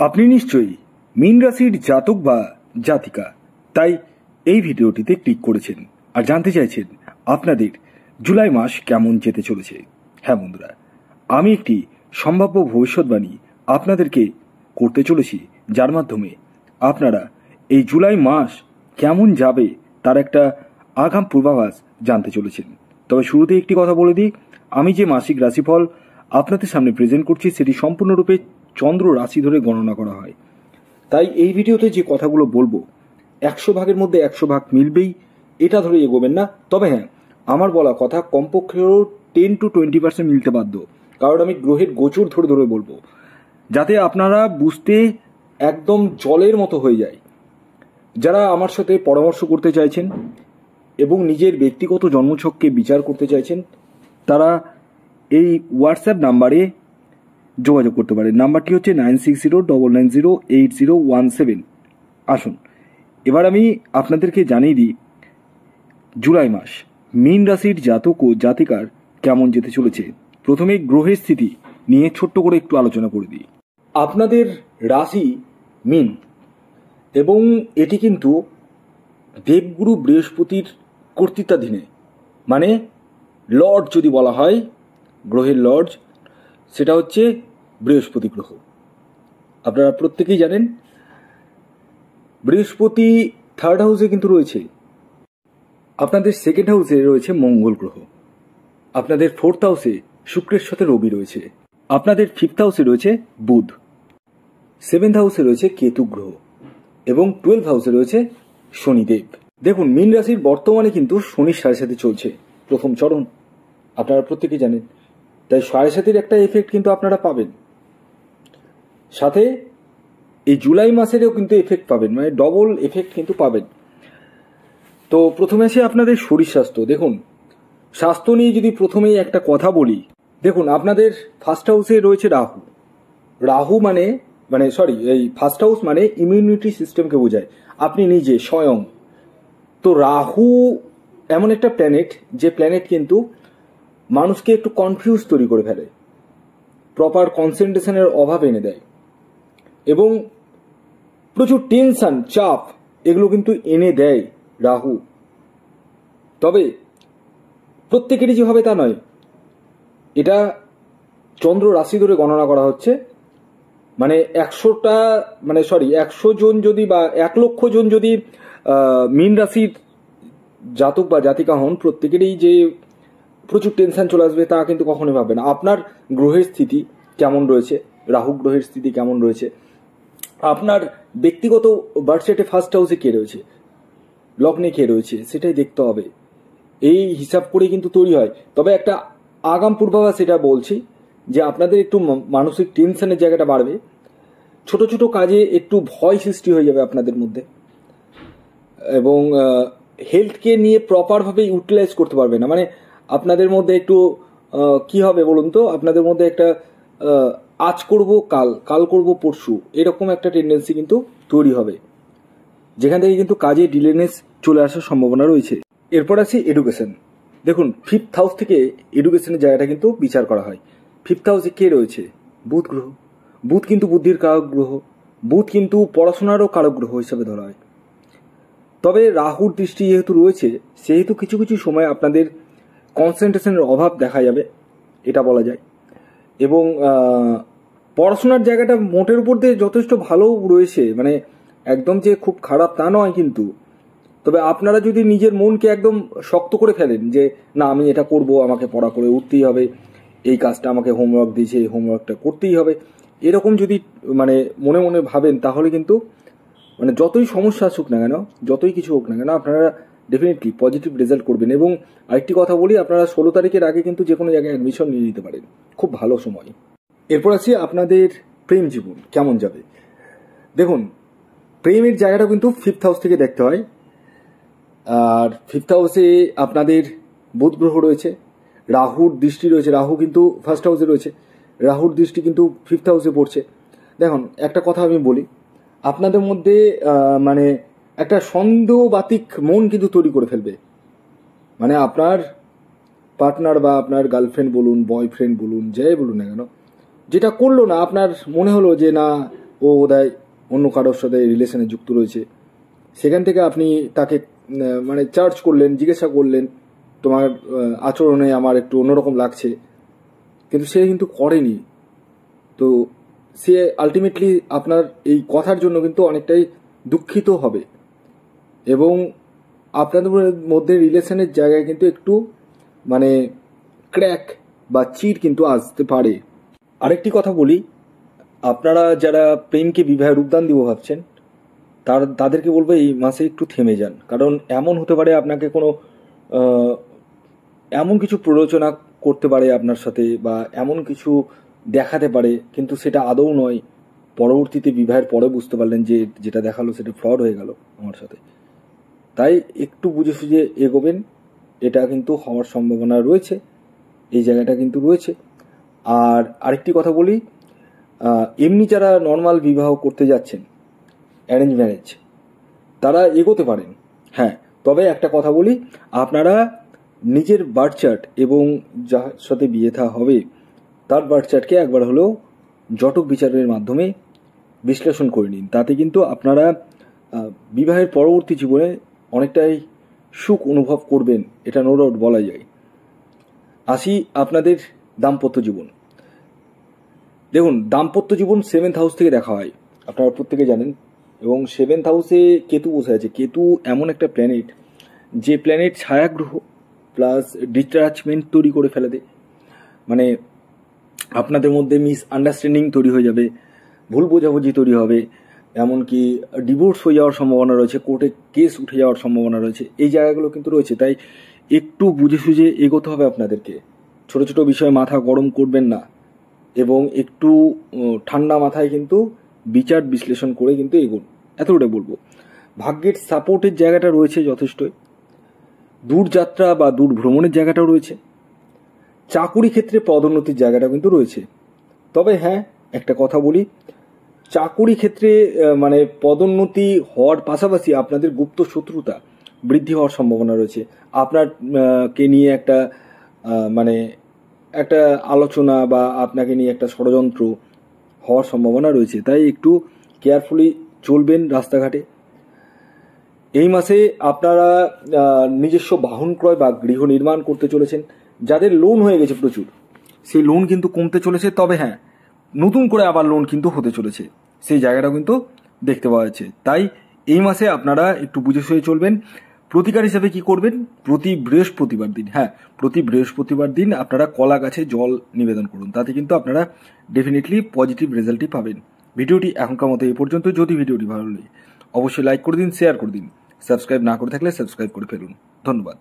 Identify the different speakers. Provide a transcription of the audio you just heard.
Speaker 1: আপনি নিশ্চয়ই মীন রাশির জাতক বা জাতিকা, তাই এই ভিডিওটিতে ক্লিক করেছেন আর জানতে চাইছেন আপনাদের জুলাই মাস কেমন যেতে চলেছে। হ্যাঁ বন্ধুরা, আমি একটি সম্ভাব্য ভবিষ্যৎবাণী আপনাদেরকে করতে চলেছি, যার মাধ্যমে আপনারা এই জুলাই মাস কেমন যাবে তার একটা আগাম পূর্বাভাস জানতে চলেছেন। তবে শুরুতে একটি কথা বলে দিই, আমি যে মাসিক রাশিফল আপনাদের সামনে প্রেজেন্ট করছি সেটি সম্পূর্ণরূপে চন্দ্র রাশি ধরে গণনা করা হয়। তাই এই ভিডিওতে যে কথাগুলো বলবো 100 ভাগের মধ্যে 100 ভাগ মিলবেই, এটা ধরে এগোবেন না। তবে হ্যাঁ, আমার বলা কথা কমপক্ষেও 10 to 20% মিলতে বাধ্য, কারণ আমি গ্রহের গোচর ধরে ধরে বলবো, যাতে আপনারা বুঝতে একদম জলের মতো হয়ে যায়। যারা আমার সাথে পরামর্শ করতে চাইছেন এবং নিজের ব্যক্তিগত জন্মছককে বিচার করতে চাইছেন, তারা এই হোয়াটসঅ্যাপ নাম্বারে যোগাযোগ করতে পারেন। নাম্বারটি হচ্ছে 9609908017। আসুন এবার আমি আপনাদেরকে জানিয়ে দিই জুলাই মাস মীন রাশির জাতক ও জাতিকার কেমন যেতে চলেছে। প্রথমে গ্রহের স্থিতি নিয়ে ছোট্ট করে একটু আলোচনা করে দিই। আপনাদের রাশি মীন এবং এটি কিন্তু দেবগুরু বৃহস্পতির কর্তৃত্বাধীনে, মানে লর্ড যদি বলা হয়, গ্রহের লর্ড সেটা হচ্ছে বৃহস্পতি গ্রহ। আপনারা প্রত্যেকেই জানেন বৃহস্পতি 3rd হাউসে কিন্তু রয়েছে, আপনাদের 2nd হাউসে রয়েছে মঙ্গল গ্রহ, আপনাদের 4th হাউসে শুক্রের সাথে রবি রয়েছে, আপনাদের 5th হাউসে রয়েছে বুধ, 7th হাউসে রয়েছে কেতু গ্রহ এবং 12th হাউসে রয়েছে শনিদেব। দেখুন, মীন রাশির বর্তমানে কিন্তু শনির 7.5 চলছে, প্রথম চরণ, আপনারা প্রত্যেকেই জানেন। তাই 7.5 একটা এফেক্ট কিন্তু আপনারা পাবেন, সাথে এই জুলাই মাসেরও কিন্তু এফেক্ট পাবেন, মানে ডবল এফেক্ট কিন্তু পাবেন। তো প্রথমে আসে আপনাদের শরীর স্বাস্থ্য। দেখুন, স্বাস্থ্য নিয়ে যদি প্রথমেই একটা কথা বলি, দেখুন আপনাদের 1st হাউসে রয়েছে রাহু। রাহু মানে এই 1st হাউস মানে ইমিউনিটি সিস্টেমকে বোঝায়, আপনি নিজে স্বয়ং। তো রাহু এমন একটা প্ল্যানেট, যে প্ল্যানেট কিন্তু মানুষকে একটু কনফিউজ তৈরি করে ফেলে, প্রপার কনসেন্ট্রেশনের অভাব এনে দেয় এবং প্রচুর টেনশন, চাপ এগুলো কিন্তু এনে দেয় রাহু। তবে প্রত্যেকেরই যে হবে তা নয়, এটা চন্দ্র রাশি ধরে গণনা করা হচ্ছে। মানে 100 জন যদি বা 1 লক্ষ জন যদি মীন রাশির জাতক বা জাতিকা হন, প্রত্যেকেরই যে প্রচুর টেনশন চলে আসবে তা কিন্তু কখনোই ভাববে না। আপনার গ্রহের স্থিতি কেমন রয়েছে, রাহু গ্রহের স্থিতি কেমন রয়েছে, আপনার ব্যক্তিগত বার্থচার্টে 1st হাউসে কে রয়েছে, লগ্নে কে রয়েছে, সেটাই দেখতে হবে। এই হিসাব করে কিন্তু তৈরি হয়। তবে একটা আগাম পূর্বাভাস এটা বলছি যে আপনাদের একটু মানসিক টেনশনের জায়গাটা বাড়বে, ছোট ছোট কাজে একটু ভয় সৃষ্টি হয়ে যাবে আপনাদের মধ্যে, এবং হেলথকে নিয়ে প্রপারভাবে ইউটিলাইজ করতে পারবে না। মানে আপনাদের মধ্যে একটু কি হবে বলুন তো, আপনাদের মধ্যে একটা আজ করব কাল, কাল করব পরশু, এরকম একটা টেন্ডেন্সি কিন্তু তৈরি হবে, যেখান থেকে কিন্তু কাজে ডিলেনেস চলে আসার সম্ভাবনা রয়েছে। এরপর আসি এডুকেশন। দেখুন, 5th হাউস থেকে এডুকেশনের জায়গাটা কিন্তু বিচার করা হয়। 5th হাউসে কে রয়েছে? বুধ গ্রহ। বুধ কিন্তু বুদ্ধির কারক গ্রহ, বুধ কিন্তু পড়াশোনারও কারক গ্রহ হিসাবে ধরা হয়। তবে রাহুর দৃষ্টি যেহেতু রয়েছে, সেহেতু কিছু কিছু সময় আপনাদের কনসেন্ট্রেশনের অভাব দেখা যাবে, এটা বলা যায়। এবং পড়াশোনার জায়গাটা মোটের উপর দিয়ে যথেষ্ট ভালো রয়েছে, মানে একদম যে খুব খারাপ তা নয় কিন্তু। তবে আপনারা যদি নিজের মনকে একদম শক্ত করে ফেলেন যে না, আমি এটা করব, আমাকে পড়া করে উঠতেই হবে, এই কাজটা আমাকে হোমওয়ার্ক দিয়েছে, এই হোমওয়ার্কটা করতেই হবে, এরকম যদি মানে মনে মনে ভাবেন, তাহলে কিন্তু মানে যতই সমস্যা আসুক না কেন, যতই কিছু হোক না কেন, আপনারা ডেফিনেটলি পজিটিভ রেজাল্ট করবেন। এবং আরেকটি কথা বলি, আপনারা 16 তারিখের আগে কিন্তু যে কোনো জায়গায় অ্যাডমিশন নিয়ে নিতে পারেন, খুব ভালো সময়। এরপর আসি আপনাদের প্রেম জীবন কেমন যাবে। দেখুন, প্রেমের জায়গাটা কিন্তু 5th হাউস থেকে দেখতে হয়, আর 5th হাউসে আপনাদের বুধ গ্রহ রয়েছে, রাহুর দৃষ্টি রয়েছে, রাহু কিন্তু 1st হাউসে রয়েছে, রাহুর দৃষ্টি কিন্তু 5th হাউসে পড়ছে। দেখুন, একটা কথা আমি বলি, আপনাদের মধ্যে মানে একটা সন্দেহবাতিক মন কিন্তু তৈরি করে ফেলবে। মানে আপনার পার্টনার বা আপনার গার্লফ্রেন্ড বলুন, বয়ফ্রেন্ড বলুন, যাই বলুন না কেন, যেটা করলো না, আপনার মনে হলো যে না, ও ও বোধহয় অন্য কারোর সাথে রিলেশনে যুক্ত রয়েছে, সেখান থেকে আপনি তাকে মানে চার্জ করলেন, জিজ্ঞাসা করলেন তোমার আচরণে আমার একটু অন্যরকম লাগছে, কিন্তু সে কিন্তু করেনি। তো সে আলটিমেটলি আপনার এই কথার জন্য কিন্তু অনেকটাই দুঃখিত হবে এবং আপনাদের মধ্যে রিলেশনের জায়গায় কিন্তু একটু মানে ক্র্যাক বা চির কিন্তু আসতে পারে। আরেকটি কথা বলি, আপনারা যারা প্রেমকে বিবাহে রূপদান দিব ভাবছেন তাদেরকে বলবো এই মাসে একটু থেমে যান, কারণ এমন হতে পারে আপনাকে কোনো এমন কিছু প্ররোচনা করতে পারে আপনার সাথে বা এমন কিছু দেখাতে পারে কিন্তু সেটা আদৌ নয়, পরবর্তীতে বিবাহের পরে বুঝতে পারলেন যে যেটা দেখালো সেটা ফ্রড হয়ে গেল আমার সাথে। তাই একটু বুঝে সুঝে এগোবেন, এটা কিন্তু হওয়ার সম্ভাবনা রয়েছে, এই জায়গাটা কিন্তু রয়েছে। আর আরেকটি কথা বলি, এমনি যারা নর্মাল বিবাহ করতে যাচ্ছেন অ্যারেঞ্জ ম্যারেজ, তারা এগোতে পারেন, হ্যাঁ। তবে একটা কথা বলি, আপনারা নিজের বার্থ চার্ট এবং যার সাথে বিয়ে থা হবে তার বার্থ চার্টকে একবার হলেও জটক বিচারের মাধ্যমে বিশ্লেষণ করে নিন, তাতে কিন্তু আপনারা বিবাহের পরবর্তী জীবনে অনেকটাই সুখ অনুভব করবেন, এটা নো ডাউট বলা যায়। আসি আপনাদের দাম্পত্য জীবন। দেখুন, দাম্পত্য জীবন 7th হাউস থেকে দেখা হয়, আপনারা প্রত্যেকে জানেন, এবং 7th হাউসে কেতু বসে আছে। কেতু এমন একটা প্ল্যানেট, যে প্ল্যানেট ছায়াগ্রহ প্লাস ডিট্যাচমেন্ট তৈরি করে ফেলে দেয়, মানে আপনাদের মধ্যে মিসআন্ডারস্ট্যান্ডিং তৈরি হয়ে যাবে, ভুল বোঝাবুঝি তৈরি হবে, এমনকি ডিভোর্স হয়ে যাওয়ার সম্ভাবনা রয়েছে, কোর্টে কেস উঠে যাওয়ার সম্ভাবনা রয়েছে, এই জায়গাগুলো কিন্তু রয়েছে। তাই একটু বুঝে সুঝে এগোতে হবে আপনাদেরকে, ছোট ছোট বিষয়ে মাথা গরম করবেন না এবং একটু ঠান্ডা মাথায় কিন্তু বিচার বিশ্লেষণ করে কিন্তু এগোন, এতটা বলবো। ভাগ্যের সাপোর্টের জায়গাটা রয়েছে যথেষ্টই, দূর যাত্রা বা দূর ভ্রমণের জায়গাটাও রয়েছে, চাকুরি ক্ষেত্রে পদোন্নতির জায়গাটা কিন্তু রয়েছে। তবে হ্যাঁ, একটা কথা বলি, চাকুরি ক্ষেত্রে মানে পদোন্নতি হওয়ার পাশাপাশি আপনাদের গুপ্ত শত্রুতা বৃদ্ধি হওয়ার সম্ভাবনা রয়েছে। আপনার কে নিয়ে একটা মানে একটা আলোচনা বা আপনাকে নিয়ে একটা ষড়যন্ত্র হওয়ার সম্ভাবনা রয়েছে, তাই একটু কেয়ারফুলি চলবেন রাস্তাঘাটে। এই মাসে আপনারা নিজস্ব বাহন ক্রয় বা গৃহ নির্মাণ করতে চলেছেন। যাদের লোন হয়ে গেছে প্রচুর, সেই লোন কিন্তু কমতে চলেছে। তবে হ্যাঁ, নতুন করে আবার লোন কিন্তু হতে চলেছে, সেই জায়গাটাও কিন্তু দেখতে পাওয়া যাচ্ছে। তাই এই মাসে আপনারা একটু বুঝে শুয়ে চলবেন। প্রতিকার হিসেবে কি করবেন, প্রতি বৃহস্পতিবার দিন, হ্যাঁ প্রতি বৃহস্পতিবার দিন আপনারা কলা গাছে জল নিবেদন করুন, তাতে কিন্তু আপনারা ডেফিনেটলি পজিটিভ রেজাল্টই পাবেন। ভিডিওটি এখনকার মতো এই পর্যন্ত। যদি ভিডিওটি ভালো লাগে অবশ্যই লাইক করে দিন, শেয়ার করে দিন, সাবস্ক্রাইব না করে থাকলে সাবস্ক্রাইব করে ফেলুন। ধন্যবাদ।